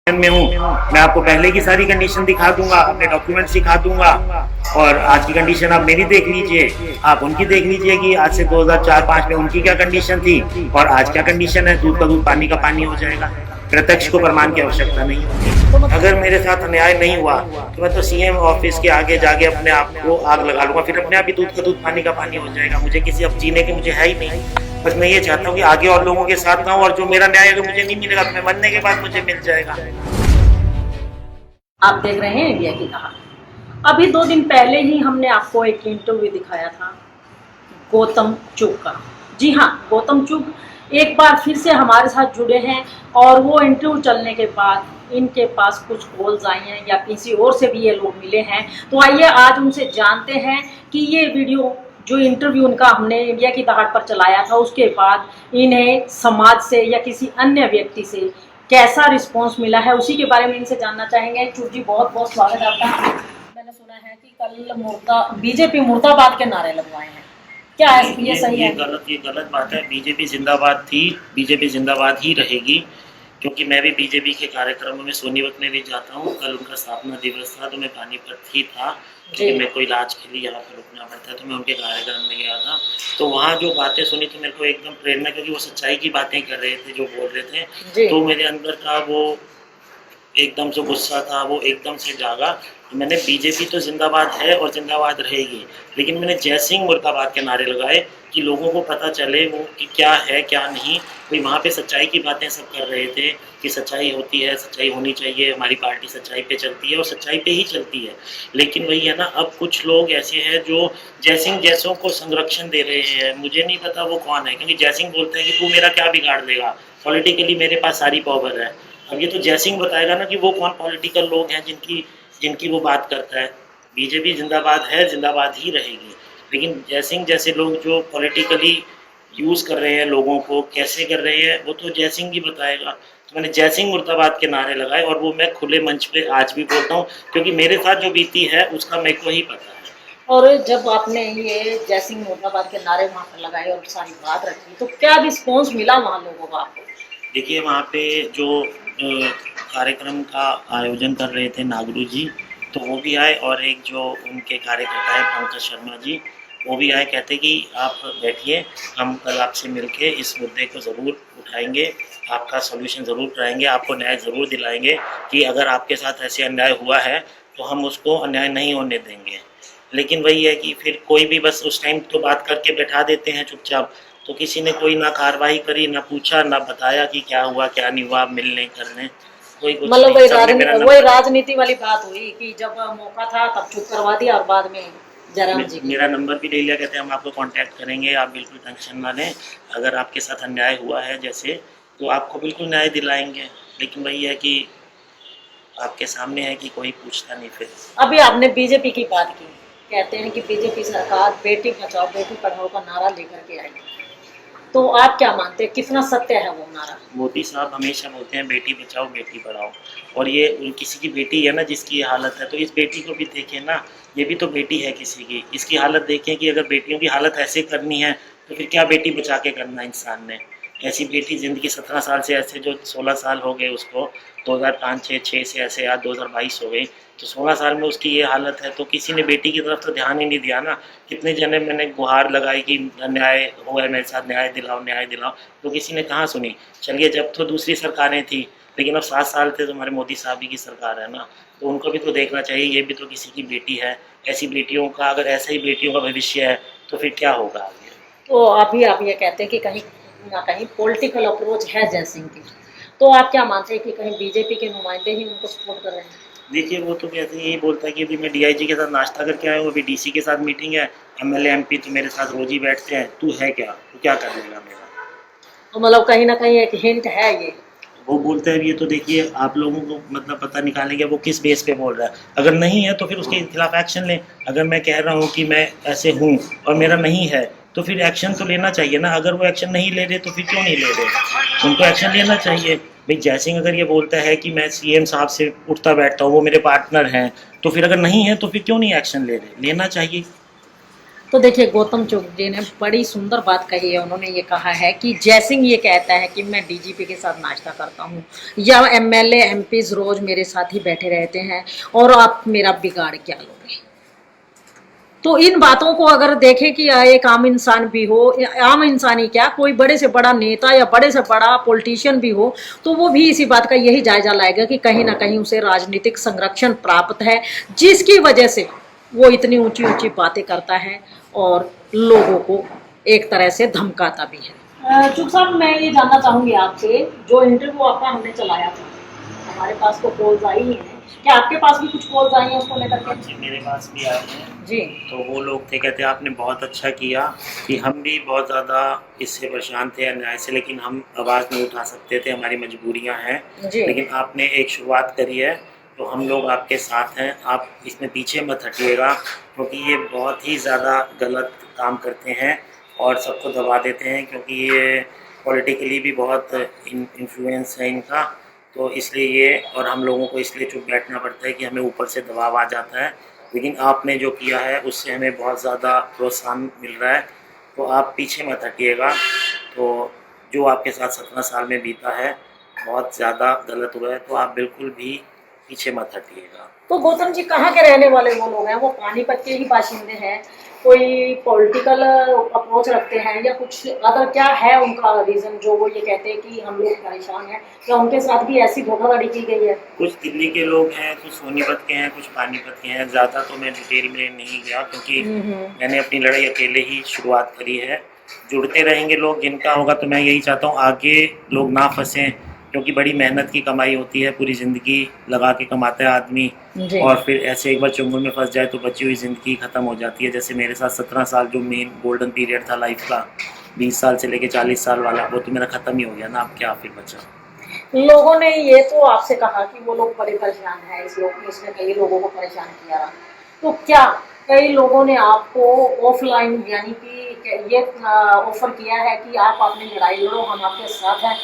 में हूँ। मैं आपको पहले की सारी कंडीशन दिखा दूंगा, अपने डॉक्यूमेंट्स दिखा दूंगा और आज की कंडीशन आप मेरी देख लीजिए, आप उनकी देख लीजिए कि आज से 2004-5 में उनकी क्या कंडीशन थी और आज क्या कंडीशन है। दूध का दूध पानी का पानी हो जाएगा। प्रत्यक्ष को प्रमाण की आवश्यकता नहीं होगी। अगर मेरे साथ अन्याय नहीं हुआ तो मैं तो सीएम ऑफिस के आगे जाके अपने आप को आग लगा लूंगा, फिर अपने आप ही दूध का दूध पानी का पानी हो जाएगा। मुझे किसी अब जीने की मुझे है ही नहीं। बस मैं ये चाहता हूँ कि आगे और लोगों के साथ ना हो, और जो मेरा न्याय अगर मुझे नहीं मिलेगा तो मैं मरने के बाद मुझे मिल जाएगा। आप देख रहे हैं इंडिया की कहानी। अभी 2 दिन पहले ही हमने आपको एक इंटरव्यू दिखाया था गौतम चुग का। जी हाँ, गौतम चुग एक बार फिर से हमारे साथ जुड़े हैं और वो इंटरव्यू चलने के बाद इनके पास कुछ कॉल्स आई हैं या किसी और से भी ये लोग मिले हैं। तो आइए आज उनसे जानते हैं कि ये वीडियो जो इंटरव्यू उनका हमने इंडिया की दहाड़ पर चलाया था उसके बाद इन्हें समाज से या किसी अन्य व्यक्ति से कैसा रिस्पांस मिला है, उसी के बारे में इनसे जानना चाहेंगे। चुग जी, बहुत बहुत स्वागत है आपका। मैंने सुना है कि कल बीजेपी मुर्दाबाद के नारे लगवाए हैं, क्या है ये सही है? ये गलत बात है। बीजेपी जिंदाबाद थी, बीजेपी जिंदाबाद ही रहेगी, क्योंकि मैं भी बीजेपी के कार्यक्रमों में सोनीपत में भी जाता हूँ। कल उनका स्थापना दिवस था तो मैं पानीपत ही था, क्योंकि मेरे को इलाज के लिए यहाँ पर रुकना पड़ता है, तो मैं उनके कार्यक्रम में गया था। तो वहाँ जो बातें सुनी तो मेरे को एकदम प्रेरणा, क्योंकि वो सच्चाई की बातें कर रहे थे, जो बोल रहे थे, तो मेरे अंदर का वो एकदम से गुस्सा था, वो एकदम से जागा। मैंने बीजेपी तो जिंदाबाद है और जिंदाबाद रहेगी, लेकिन मैंने जय सिंह मुर्दाबाद के नारे लगाए कि लोगों को पता चले वो कि क्या है क्या नहीं। कोई वहाँ पे सच्चाई की बातें सब कर रहे थे कि सच्चाई होती है, सच्चाई होनी चाहिए, हमारी पार्टी सच्चाई पे चलती है और सच्चाई पे ही चलती है। लेकिन वही है ना, अब कुछ लोग ऐसे हैं जो जय सिंह जैसों को संरक्षण दे रहे हैं। मुझे नहीं पता वो कौन है, क्योंकि जय सिंह बोलते हैं कि तू मेरा क्या बिगाड़ देगा, पॉलिटिकली मेरे पास सारी पावर है। अब ये तो जय सिंह बताएगा ना कि वो कौन पॉलिटिकल लोग हैं जिनकी जिनकी वो बात करता है। बीजेपी जिंदाबाद है, जिंदाबाद ही रहेगी, लेकिन जय सिंह जैसे लोग जो पॉलिटिकली यूज़ कर रहे हैं लोगों को, कैसे कर रहे हैं, वो तो जय सिंह ही बताएगा। तो मैंने जय सिंह मुर्दाबाद के नारे लगाए और वो मैं खुले मंच पे आज भी बोलता हूँ, क्योंकि मेरे साथ जो बीती है उसका मेरे को ही पता है। और जब आपने ये जय सिंह मुर्दाबाद के नारे वहाँ पर लगाए और सारी बात रखी, तो क्या रिस्पॉन्स मिला वहाँ लोगों का आपको? देखिए, वहाँ पे जो कार्यक्रम का आयोजन कर रहे थे नागरू जी, तो वो भी आए, और एक जो उनके कार्यकर्ता है पंकज शर्मा जी, वो भी आए। कहते कि आप बैठिए, हम कल आपसे मिलके इस मुद्दे को ज़रूर उठाएंगे, आपका सॉल्यूशन ज़रूर कराएंगे, आपको न्याय ज़रूर दिलाएंगे कि अगर आपके साथ ऐसे अन्याय हुआ है तो हम उसको अन्याय नहीं होने देंगे। लेकिन वही है कि फिर कोई भी बस उस टाइम तो बात करके बैठा देते हैं चुपचाप, तो किसी ने कोई ना कार्रवाई करी, ना पूछा, ना बताया कि क्या हुआ क्या नहीं हुआ, मिलने करने कोई कुछ मतलब नहीं। वही राजनीति वाली बात हुई कि जब मौका था तब चुप करवा दिया और बाद में जयराम जी मेरा नंबर भी ले लिया, कहते हैं हम आपको कांटेक्ट करेंगे, आप बिल्कुल टेंशन ना लें, अगर आपके साथ अन्याय हुआ है जैसे, तो आपको बिल्कुल न्याय दिलाएंगे। लेकिन वही है कि आपके सामने है कि कोई पूछता नहीं। फिर अभी आपने बीजेपी की बात की, कहते हैं कि बीजेपी सरकार बेटी बचाओ बेटी पढ़ाओ का नारा लेकर के आई, तो आप क्या मानते हैं, कितना सत्य है वो नारा? मोदी साहब हमेशा बोलते हैं बेटी बचाओ बेटी पढ़ाओ, और ये किसी की बेटी है ना जिसकी ये हालत है, तो इस बेटी को भी देखें ना, ये भी तो बेटी है किसी की, इसकी हालत देखें कि अगर बेटियों की हालत ऐसे करनी है तो फिर क्या बेटी बचा के करना इंसान ने। ऐसी बेटी ज़िंदगी 17 साल से, ऐसे जो 16 साल हो गए उसको, 2005-6 से ऐसे आज 2022 हो गई, तो 16 साल में उसकी ये हालत है, तो किसी ने बेटी की तरफ तो ध्यान ही नहीं दिया ना। कितने जने मैंने गुहार लगाई कि न्याय हुआ है मेरे साथ, न्याय दिलाओ न्याय दिलाओ, तो किसी ने कहाँ सुनी। चलिए, जब तो दूसरी सरकारें थी, लेकिन अब 7 साल थे तो हमारे मोदी साहब ही की सरकार है ना, तो उनको भी तो देखना चाहिए, ये भी तो किसी की बेटी है। ऐसी बेटियों का, अगर ऐसा ही बेटियों का भविष्य है तो फिर क्या होगा आगे। तो अभी आप ये कहते हैं कि कहीं ना कहीं पॉलिटिकल अप्रोच है जय सिंह की, तो आप क्या मानते हैं कि कहीं बीजेपी के नुमाइंदे ही उनको सपोर्ट कर रहे हैं? देखिए, वो तो कहते हैं, यही बोलता है कि अभी मैं डीआईजी के साथ नाश्ता करके आया हूँ, अभी डीसी के साथ मीटिंग है, एमएलए एमपी तो मेरे साथ रोज ही बैठते हैं, तू है क्या, तू क्या कर लेगा मेरा। तो मतलब कहीं ना कहीं एक हिंट है ये। वो बोलते हैं, ये तो देखिए आप लोगों को मतलब पता निकालेंगे वो किस बेस पे बोल रहा है। अगर नहीं है तो फिर उसके खिलाफ एक्शन लें। अगर मैं कह रहा हूँ कि मैं ऐसे हूँ और मेरा नहीं है, तो फिर एक्शन तो लेना चाहिए ना। अगर वो एक्शन नहीं ले रहे तो फिर क्यों नहीं ले रहे, उनको एक्शन लेना चाहिए। भाई जय सिंह अगर ये बोलता है कि मैं सीएम साहब से उठता बैठता हूँ, वो मेरे पार्टनर हैं, तो फिर अगर नहीं है तो फिर क्यों नहीं एक्शन ले रहे, लेना चाहिए। तो देखिए गौतम चुग जी ने बड़ी सुंदर बात कही है। उन्होंने ये कहा है कि जयसिंह ये कहता है कि मैं डीजीपी के साथ नाश्ता करता हूँ या एमएलए एमपीज रोज मेरे साथ ही बैठे रहते हैं और आप मेरा बिगाड़ क्या लोगे। तो इन बातों को अगर देखें कि एक आम इंसान भी हो, आम इंसान ही क्या, कोई बड़े से बड़ा नेता या बड़े से बड़ा पॉलिटिशियन भी हो, तो वो भी इसी बात का यही जायजा लाएगा कि कहीं ना कहीं उसे राजनीतिक संरक्षण प्राप्त है, जिसकी वजह से वो इतनी ऊंची ऊंची बातें करता है और लोगों को एक तरह से धमकाता भी है। चुग साहब, मैं ये जानना चाहूंगी आपसे, जो इंटरव्यू आपका हमने चलाया था, हमारे पास तो कॉल्स आई हैं, क्या आपके पास भी कुछ कॉल्स आई हैं उसको लेकर के? जी मेरे पास भी आए हैं जी। तो वो लोग थे, कहते आपने बहुत अच्छा किया कि हम भी बहुत ज़्यादा इससे परेशान थे अन्याय से, लेकिन हम आवाज़ नहीं उठा सकते थे, हमारी मजबूरियां हैं, लेकिन आपने एक शुरुआत करी है तो हम लोग आपके साथ हैं, आप इसमें पीछे मत हटिएगा, क्योंकि ये बहुत ही ज़्यादा गलत काम करते हैं और सबको दबा देते हैं, क्योंकि ये पॉलिटिकली भी बहुत इन्फ्लुएंस है इनका, तो इसलिए ये, और हम लोगों को इसलिए चुप बैठना पड़ता है कि हमें ऊपर से दबाव आ जाता है। लेकिन आपने जो किया है उससे हमें बहुत ज़्यादा प्रोत्साहन मिल रहा है, तो आप पीछे मत हटिएगा। तो जो आपके साथ 17 साल में बीता है बहुत ज़्यादा गलत हुआ है, तो आप बिल्कुल भी पीछे मत हटिएगा। तो गौतम जी कहाँ के रहने वाले वो लोग हैं? वो पानीपत के ही बाशिंदे हैं? कोई पॉलिटिकल अप्रोच रखते हैं या कुछ अदर, क्या है उनका रीजन जो वो ये कहते हैं कि हम लोग परेशान हैं, या उनके साथ भी ऐसी धोखाधड़ी की गई है? कुछ दिल्ली के लोग हैं, कुछ सोनीपत के हैं, कुछ पानीपत के हैं, ज़्यादा तो मैं डिटेल में नहीं गया, क्योंकि मैंने अपनी लड़ाई अकेले ही शुरुआत करी है। जुड़ते रहेंगे लोग, जिनका होगा, तो मैं यही चाहता हूँ आगे लोग ना फंसें, क्योंकि बड़ी मेहनत की कमाई होती है, पूरी ज़िंदगी लगा के कमाता है आदमी, और फिर ऐसे एक बार चुंगल में फंस जाए तो बची हुई ज़िंदगी ख़त्म हो जाती है। जैसे मेरे साथ 17 साल जो मेन गोल्डन पीरियड था लाइफ का, 20 साल से लेके 40 साल वाला, वो तो मेरा ख़त्म ही हो गया ना, अब क्या फिर बचा। लोगों ने ये तो आपसे कहा कि वो लोग बड़े परेशान हैं, इसने कई लोगों को परेशान किया, तो क्या कई लोगों ने आपको ऑफलाइन यानी कि ये ऑफर किया है कि आप अपनी लड़ाई लड़ो, हम आपके साथ हैं,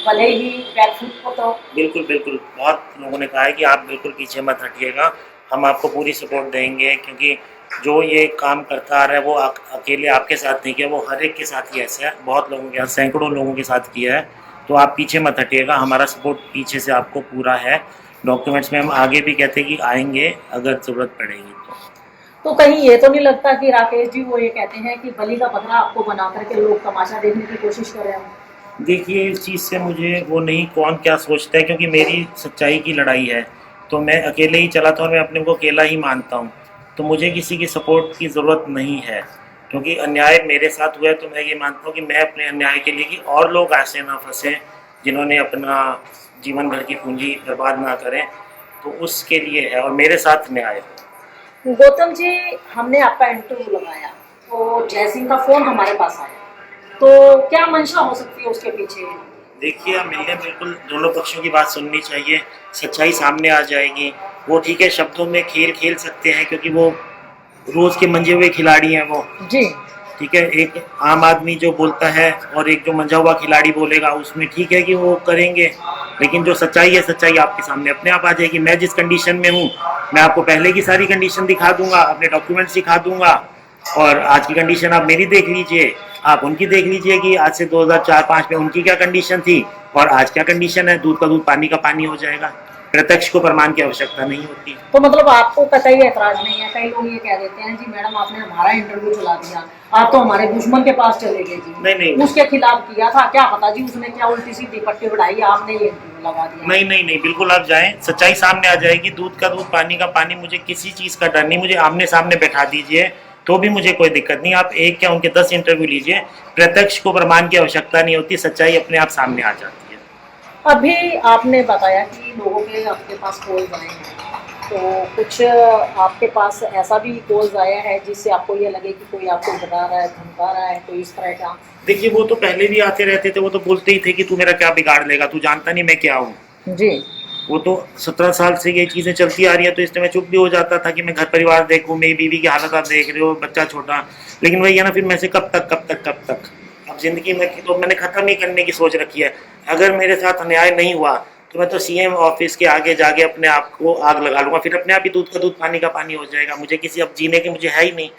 भले ही बैकफुट हो? तो बिल्कुल बिल्कुल, बहुत लोगों ने कहा है कि आप बिल्कुल पीछे मत हटिएगा, हम आपको पूरी सपोर्ट देंगे, क्योंकि जो ये काम करता आ रहा है वो अकेले आपके साथ नहीं किया, वो हर एक के साथ ही ऐसा है, बहुत लोगों के साथ, सैकड़ों लोगों के साथ किया है। तो आप पीछे मत हटिएगा, हमारा सपोर्ट पीछे से आपको पूरा है। डॉक्यूमेंट्स में हम आगे भी कहते हैं कि आएंगे अगर ज़रूरत पड़ेगी तो कहीं ये तो नहीं लगता कि राकेश जी वो ये कहते हैं कि बलि का बकरा आपको बना करके लोग तमाशा देखने की कोशिश कर रहे हैं? देखिए इस चीज़ से मुझे वो नहीं, कौन क्या सोचता है, क्योंकि मेरी सच्चाई की लड़ाई है, तो मैं अकेले ही चला था और मैं अपने को अकेला ही मानता हूँ, तो मुझे किसी की सपोर्ट की ज़रूरत नहीं है, क्योंकि अन्याय मेरे साथ हुआ है, तो मैं ये मानता हूँ कि मैं अपने अन्याय के लिए, कि और लोग ऐसे ना फंसे जिन्होंने अपना जीवन भर की पूंजी बर्बाद ना करें, तो उसके लिए है, और मेरे साथ न्याय हो। गौतम जी, हमने आपका इंटरव्यू लगाया तो जयसिंह का फोन हमारे पास आया, तो क्या मंशा हो सकती है उसके पीछे? देखिए आप मिलने, बिल्कुल दोनों पक्षों की बात सुननी चाहिए, सच्चाई सामने आ जाएगी। वो ठीक है, शब्दों में खेल खेल सकते हैं, क्योंकि वो रोज के मंजे हुए खिलाड़ी हैं वो जी। ठीक है, एक आम आदमी जो बोलता है और एक जो मंझा हुआ खिलाड़ी बोलेगा, उसमें ठीक है कि वो करेंगे, लेकिन जो सच्चाई है, सच्चाई आपके सामने अपने आप आ जाएगी। मैं जिस कंडीशन में हूँ, मैं आपको पहले की सारी कंडीशन दिखा दूंगा, अपने डॉक्यूमेंट्स दिखा दूंगा, और आज की कंडीशन आप मेरी देख लीजिए, आप उनकी देख लीजिए कि आज से 2004-05 में उनकी क्या कंडीशन थी और आज क्या कंडीशन है। दूध का दूध, पानी का पानी हो जाएगा, प्रत्यक्ष को प्रमाण की आवश्यकता नहीं होती। तो मतलब आपको कतई ऐतराज नहीं है? कई लोग ये कह देते हैं जी मैडम आपने हमारा इंटरव्यू चला दिया, आप तो हमारे दुश्मन के पास चले गए जी। नहीं, उसके खिलाफ किया था, क्या पता जी उसने क्या उल्टी सीधी पट्टी बढ़ाई, आपने ये इंटरव्यू लगा दिया। नहीं, बिल्कुल आप जाएं, सच्चाई सामने आ जाएगी। दूध का दूध, पानी का पानी, मुझे किसी चीज़ का डर नहीं, मुझे आमने सामने बैठा दीजिए तो भी मुझे कोई दिक्कत नहीं। आप एक क्या उनके 10 इंटरव्यू लीजिए, प्रत्यक्ष को प्रमाण की आवश्यकता नहीं होती, सच्चाई अपने आप सामने आ जाती है। अभी आपने बताया कि लोगों के आपके पास कॉल्स आए हैं, तो कुछ आपके पास ऐसा भी कॉल्स आया है जिससे आपको ये लगे कि कोई आपको डरा रहा है, धमका रहा है, कोई इस तरह का? देखिए वो तो पहले भी आते रहते थे, वो तो बोलते ही थे कि तू मेरा क्या बिगाड़ लेगा, तू जानता नहीं मैं क्या हूँ जी। वो तो 17 साल से ये चीज़ें चलती आ रही है, तो इसलिए मैं चुप भी हो जाता था कि मैं घर परिवार देखूँ, मेरी बीवी की हालत आप देख रहे हो, बच्चा छोटा, लेकिन वही है ना, फिर मैं से कब तक अब जिंदगी में तो मैंने ख़त्म ही करने की सोच रखी है। अगर मेरे साथ अन्याय नहीं हुआ तो मैं तो सीएम ऑफिस के आगे जाके अपने आप को आग लगा लूँगा, फिर अपने आप ही दूध का दूध, पानी का पानी हो जाएगा। मुझे किसी अब जीने की मुझे है ही नहीं,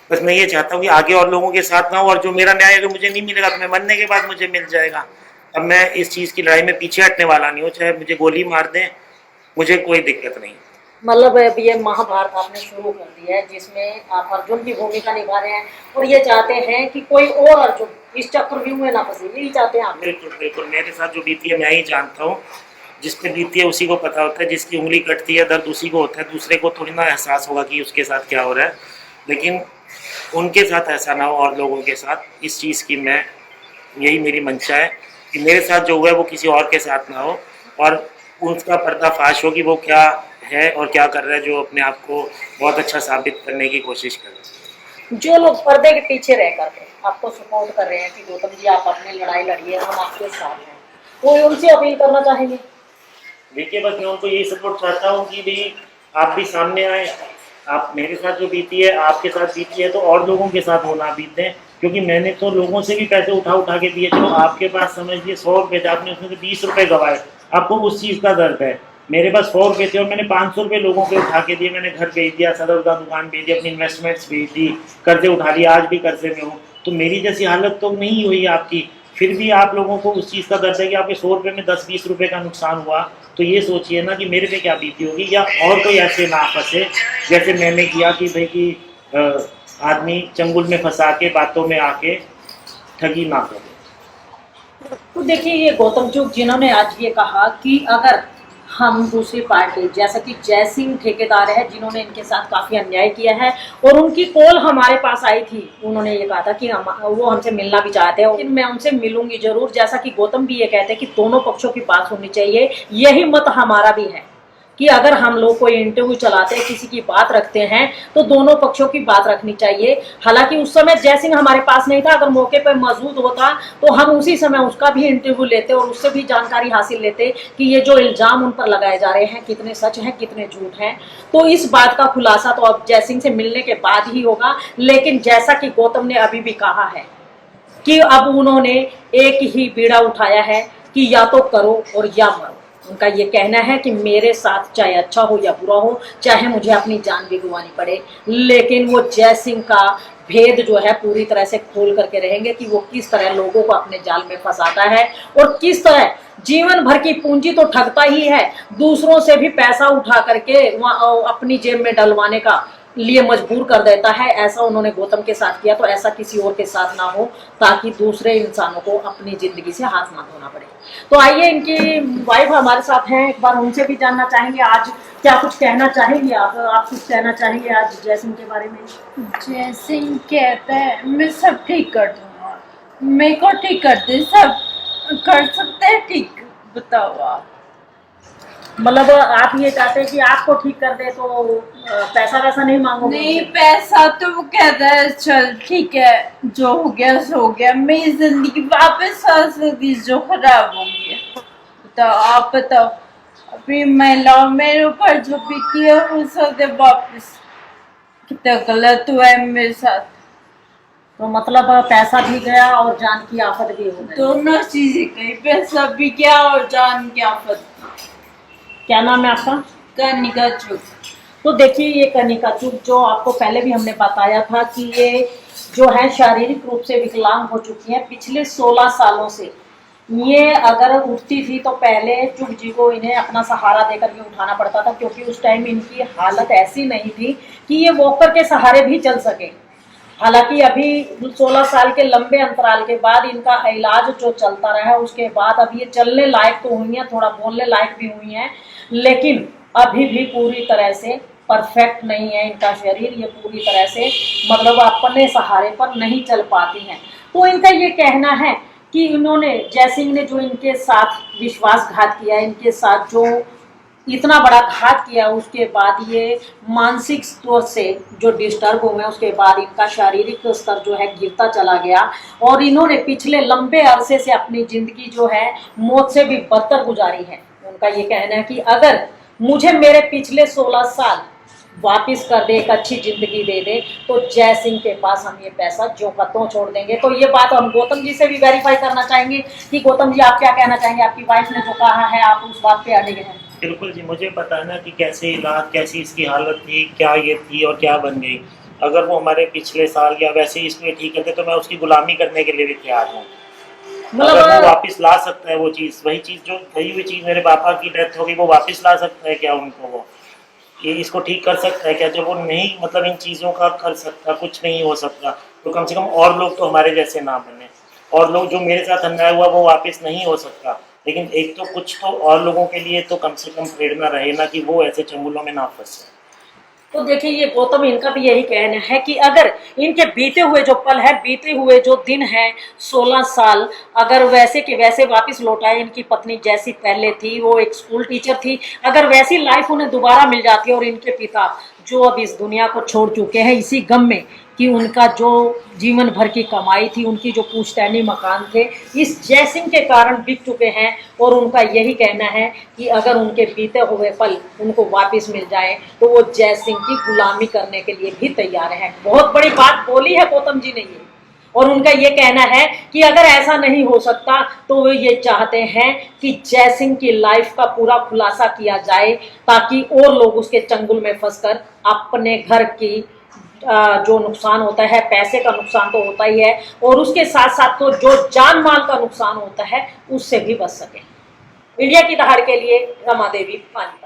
बस मैं ये चाहता हूँ कि आगे और लोगों के साथ ना हो, और जो मेरा न्याय अगर मुझे नहीं मिलेगा तो मैं मरने के बाद मुझे मिल जाएगा। अब मैं इस चीज़ की लड़ाई में पीछे हटने वाला नहीं हूँ, चाहे मुझे गोली मार दें, मुझे कोई दिक्कत नहीं। मतलब अब ये महाभारत आपने शुरू कर दिया है जिसमें आप अर्जुन की भूमिका निभा रहे हैं और ये चाहते हैं कि कोई और अर्जुन इस चक्रव्यूह में ना फंसे, यही चाहते हैं आप। बिल्कुल बिल्कुल, मेरे साथ जो बीती है मैं ही जानता हूँ। जिस पे बीती है उसी को पता होता है, जिसकी उंगली कटती है दर्द उसी को होता है, दूसरे को थोड़ी ना एहसास होगा कि उसके साथ क्या हो रहा है। लेकिन उनके साथ ऐसा ना हो और लोगों के साथ, इस चीज़ की मैं, यही मेरी मंशा है कि मेरे साथ जो हुआ है वो किसी और के साथ ना हो, और उसका पर्दाफाश हो कि वो क्या है और क्या कर रहा है, जो अपने आप को बहुत अच्छा साबित करने की कोशिश कर रहे हैं। जो लोग पर्दे के पीछे रह करके आपको सपोर्ट कर रहे हैं कि गौतम जी आप अपनी लड़ाई लड़िए, हम आपके साथ हैं, कोई उनसे अपील करना चाहेंगे? देखिए, बस मैं उनको यही सपोर्ट चाहता हूँ कि भाई आप भी सामने आए, आप मेरे साथ जो बीती है आपके साथ बीती है तो और लोगों के साथ होना बीते, क्योंकि मैंने तो लोगों से भी पैसे उठा उठा के दिए। चलो आपके पास समझिए 100 रुपये थे, आपने उसमें से 20 रुपये गवाए, आपको उस चीज़ का दर्द है। मेरे पास 100 रुपये थे और मैंने 500 रुपये लोगों के उठा के दिए, मैंने घर बेच दिया, सदर दुकान बेच दी, अपनी इन्वेस्टमेंट्स बेच दी, कर्जे उठा लिए, आज भी कर्जे में हूँ। तो मेरी जैसी हालत तो नहीं हुई आपकी, फिर भी आप लोगों को उस चीज़ का दर्द है कि आपके 100 रुपये में 10-20 रुपये का नुकसान हुआ। तो ये सोचिए ना कि मेरे पे क्या बीती होगी, या और कोई ऐसे ना फंसे जैसे मैंने किया कि भाई कि आदमी चंगुल में फंसा के बातों में आके ठगी ना करे। तो देखिए ये गौतम चूक जिन्होंने आज ये कहा कि अगर हम दूसरी पार्टी जैसा कि जय सिंह ठेकेदार है जिन्होंने इनके साथ काफी अन्याय किया है, और उनकी कॉल हमारे पास आई थी, उन्होंने ये कहा था कि वो हमसे मिलना भी चाहते हैं, लेकिन मैं उनसे मिलूंगी जरूर। जैसा कि गौतम भी ये कहते हैं कि दोनों पक्षों की बात सुननी चाहिए, यही मत हमारा भी है कि अगर हम लोग कोई इंटरव्यू चलाते हैं, किसी की बात रखते हैं तो दोनों पक्षों की बात रखनी चाहिए। हालांकि उस समय जय सिंह हमारे पास नहीं था, अगर मौके पर मौजूद होता तो हम उसी समय उसका भी इंटरव्यू लेते और उससे भी जानकारी हासिल लेते कि ये जो इल्जाम उन पर लगाए जा रहे हैं कितने सच हैं कितने झूठ हैं। तो इस बात का खुलासा तो अब जय सिंह से मिलने के बाद ही होगा। लेकिन जैसा कि गौतम ने अभी भी कहा है कि अब उन्होंने एक ही बीड़ा उठाया है कि या तो करो और या मरो। उनका ये कहना है कि मेरे साथ चाहे अच्छा हो या बुरा हो, चाहे मुझे अपनी जान भी गंवानी पड़े, लेकिन वो जय सिंह का भेद जो है पूरी तरह से खोल करके रहेंगे कि वो किस तरह लोगों को अपने जाल में फंसाता है और किस तरह जीवन भर की पूंजी तो ठगता ही है, दूसरों से भी पैसा उठा करके अपनी जेब में डलवाने का लिए मजबूर कर देता है। ऐसा उन्होंने गौतम के साथ किया, तो ऐसा किसी और के साथ ना हो, ताकि दूसरे इंसानों को अपनी जिंदगी से हाथ ना धोना पड़े। तो आइए, इनकी वाइफ हमारे साथ हैं, एक बार उनसे भी जानना चाहेंगे आज क्या कुछ कहना चाहेंगे। आप कुछ कहना चाहेंगे आज जय सिंह के बारे में? जय सिंह कहता है मैं सब ठीक कर दूंगा, मेरे को ठीक कर दे, सब कर सकते हैं ठीक, बताओ आप। मतलब आप ये चाहते हैं कि आपको ठीक कर दे तो पैसा वैसा नहीं मांगोगे? नहीं, पैसा तो वो कहता है चल ठीक है, जो हो गया सो हो गया, मेरी जिंदगी वापस आ सकती जो खराब हो गई। बताओ आप, बताओ अभी महिलाओं मेरे ऊपर जो बीती है हो सकते वापस, कितना गलत हुआ है मेरे साथ। तो मतलब पैसा भी गया और जान की आफत भी हो गई। दोनों चीजें गई, पैसा भी गया और जान की आफत। क्या नाम है आपका? कनिका चुप। तो देखिए ये कनिका चुप, जो आपको पहले भी हमने बताया था कि ये जो है शारीरिक रूप से विकलांग हो चुकी है पिछले 16 सालों से। ये अगर उठती थी तो पहले चुप जी को इन्हें अपना सहारा देकर के उठाना पड़ता था, क्योंकि उस टाइम इनकी हालत ऐसी नहीं थी कि ये वॉकर के सहारे भी चल सके। हालांकि अभी 16 साल के लंबे अंतराल के बाद इनका इलाज जो चलता रहा है, उसके बाद अब ये चलने लायक तो हुई हैं, थोड़ा बोलने लायक भी हुई हैं, लेकिन अभी भी पूरी तरह से परफेक्ट नहीं है इनका शरीर। ये पूरी तरह से मतलब अपने सहारे पर नहीं चल पाती हैं। तो इनका ये कहना है कि इन्होंने जय सिंह ने जो इनके साथ विश्वासघात किया, इनके साथ जो इतना बड़ा घात किया, उसके बाद ये मानसिक तौर से जो डिस्टर्ब हुए, उसके बाद इनका शारीरिक स्तर जो है गिरता चला गया, और इन्होंने पिछले लंबे अरसे से अपनी जिंदगी जो है मौत से भी बदतर गुजारी है। उनका ये कहना है कि अगर मुझे मेरे पिछले 16 साल वापिस कर दे, एक अच्छी जिंदगी दे दे, तो जय सिंह के पास हम ये पैसा जो का त्यों छोड़ देंगे। तो ये बात हम गौतम जी से भी वेरीफाई करना चाहेंगे कि गौतम जी आप क्या कहना चाहेंगे? आपकी वाइफ ने जो कहा है आप उस बात पे अड़े हैं? बिल्कुल जी, मुझे पता है ना कि कैसे इलाज, कैसी इसकी हालत थी, क्या ये थी और क्या बन गई। अगर वो हमारे पिछले साल या वैसे ही इसमें ठीक करते तो मैं उसकी गुलामी करने के लिए भी तैयार हूँ। अगर वो मतलब वापस ला सकता है वो चीज़, वही चीज़ जो गई हुई चीज़, मेरे पापा की डेथ हो गई, वो वापस ला सकता है क्या उनको? वो ये इसको ठीक कर सकता है क्या? जब वो नहीं मतलब इन चीज़ों का कर सकता, कुछ नहीं हो सकता, तो कम से कम और लोग तो हमारे जैसे ना बने, और लोग जो मेरे साथ अन्याय हुआ वो वापस नहीं हो सकता, लेकिन एक तो कुछ तो और लोगों के लिए तो कम से कम प्रेरणा रहे ना, कि वो ऐसे चंगुलों में ना फंसे। तो देखिए, ये गौतम इनका भी यही कहना है कि अगर इनके बीते हुए जो पल है, बीते हुए जो दिन है, 16 साल, अगर वैसे के वैसे वापस लौटाए, इनकी पत्नी जैसी पहले थी, वो एक स्कूल टीचर थी, अगर वैसी लाइफ उन्हें दोबारा मिल जाती है, और इनके पिता जो अब इस दुनिया को छोड़ चुके हैं इसी गम में कि उनका जो जीवन भर की कमाई थी, उनकी जो पुश्तैनी मकान थे, इस जयसिंह के कारण बिक चुके हैं, और उनका यही कहना है कि अगर उनके बीते हुए पल उनको वापस मिल जाए तो वो जयसिंह की गुलामी करने के लिए भी तैयार हैं। बहुत बड़ी बात बोली है गौतम जी ने ये, और उनका ये कहना है कि अगर ऐसा नहीं हो सकता तो वो ये चाहते हैं कि जयसिंह की लाइफ का पूरा खुलासा किया जाए, ताकि और लोग उसके चंगुल में फंसकर अपने घर की जो नुकसान होता है, पैसे का नुकसान तो होता ही है, और उसके साथ साथ तो जो जान माल का नुकसान होता है उससे भी बच सके। इंडिया की दहाड़ के लिए रमा देवी, पानीपत।